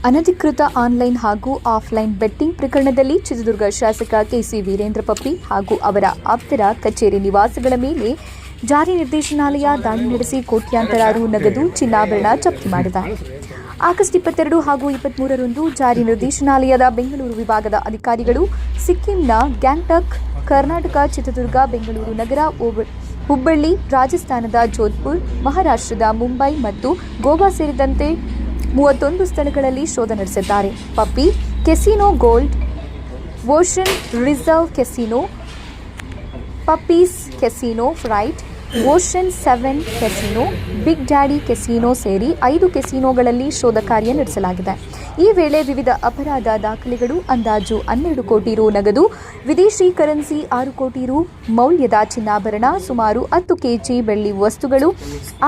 ಅನಧಿಕೃತ ಆನ್ಲೈನ್ ಹಾಗೂ offline betting ಪ್ರಕರಣದಲ್ಲಿ ಚಿತ್ರದುರ್ಗ ಶಾಸಕ ಕೆಸಿ ವೀರೇಂದ್ರ ಪಪ್ಪಿ ಹಾಗೂ ಅವರ ಆಪ್ತರ ಕಚೇರಿ ನಿವಾಸಗಳ ಮೇಲೆ ಜಾರಿ ನಿರ್ದೇಶನಾಲಯ ದಾಳಿ ನಡೆಸಿ ಕೋಟ್ಯಾಂತರ ರು ನಗದು ಚಿನ್ನಾಭರಣ ಜಪ್ತಿ ಮಾಡಿದೆ. ಆಗಸ್ಟ್ 22 ಹಾಗೂ 23ರಂದು ಜಾರಿ ನಿರ್ದೇಶನಾಲಯದ ಬೆಂಗಳೂರು ವಿಭಾಗದ ಅಧಿಕಾರಿಗಳು ಸಿಕ್ಕಿಂನ ಗ್ಯಾಂಗ್ಟಕ್, ಕರ್ನಾಟಕ ಚಿತ್ರದುರ್ಗ, ಬೆಂಗಳೂರು ನಗರ, ಹುಬ್ಬಳ್ಳಿ, ರಾಜಸ್ಥಾನದ ಜೋಧ್ಪುರ್, ಮಹಾರಾಷ್ಟ್ರದ ಮುಂಬೈ ಮತ್ತು ಗೋವಾ ಸೇರಿದಂತೆ 31 ಸ್ಥಳಗಳಲ್ಲಿ ಶೋಧ ನಡೆಸಿದ್ದಾರೆ. Puppy Casino Gold, Ocean Reserve Casino, Puppy's Casino Pride, Ocean 7 Casino, Big Daddy Casino ಸೇರಿ 5 ಕೆಸಿನೋಗಳಲ್ಲಿ ಶೋಧ ಕಾರ್ಯ ನಡೆಸಲಾಗಿದೆ. ಈ ವೇಳೆ ವಿವಿಧ ಅಪರಾಧ ದಾಖಲೆಗಳು, ಅಂದಾಜು 12 ಕೋಟಿ ರು ನಗದು, ವಿದೇಶಿ ಕರೆನ್ಸಿ 6 ಕೋಟಿ ರು ಮೌಲ್ಯದ ಚಿನ್ನಾಭರಣ, ಸುಮಾರು 10 ಕೆಜಿ ಬೆಳ್ಳಿ ವಸ್ತುಗಳು,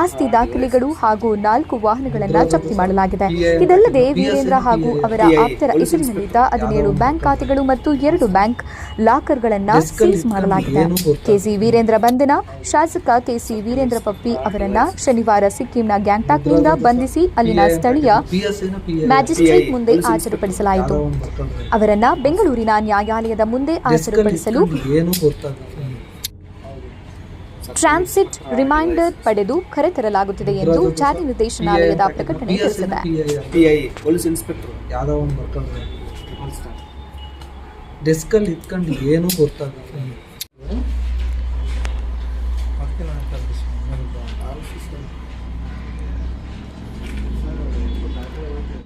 ಆಸ್ತಿ ದಾಖಲೆಗಳು ಹಾಗೂ 4 ವಾಹನಗಳನ್ನು ಜಪ್ತಿ ಮಾಡಲಾಗಿದೆ. ಇದಲ್ಲದೆ ವೀರೇಂದ್ರ ಹಾಗೂ ಅವರ ಆಪ್ತರ ಹೆಸರಿನಲ್ಲಿದ್ದ 17 ಬ್ಯಾಂಕ್ ಖಾತೆಗಳು ಮತ್ತು 2 ಬ್ಯಾಂಕ್ ಲಾಕರ್ಗಳನ್ನು ಸೀಸ್ ಮಾಡಲಾಗಿದೆ. ಕೆಸಿ ವೀರೇಂದ್ರ ಬಂಧನ. ಶಾಸಕ ಕೆಸಿ ವೀರೇಂದ್ರ ಪಪ್ಪಿ ಅವರನ್ನ ಶನಿವಾರ ಸಿಕ್ಕಿಂನ ಗ್ಯಾಂಗ್ಟಾಕ್ನಿಂದ ಬಂಧಿಸಿ ಅಲ್ಲಿನ ಸ್ಥಳೀಯ ಮ್ಯಾಜಿಸ್ಟ್ರೇಟ್ ಮುಂದೆ ಹಾಜರುಪಡಿಸಲಾಯಿತು. ಅವರನ್ನ ಬೆಂಗಳೂರಿನ ನ್ಯಾಯಾಲಯದ ಮುಂದೆ ಹಾಜರುಪಡಿಸಲು ಟ್ರಾನ್ಸಿಟ್ ರಿಮೈಂಡರ್ ಪಡೆದು ಕರೆತರಲಾಗುತ್ತಿದೆ ಎಂದು ಜಾರಿ ನಿರ್ದೇಶನಾಲಯದ ಪ್ರಕಟಣೆ ತಿಳಿಸಿದೆ. ಡೆಸ್ಕಲ್ಲಿ ಇಟ್ಕೊಂಡು ಏನು ಗೊತ್ತಾಗುತ್ತೆ.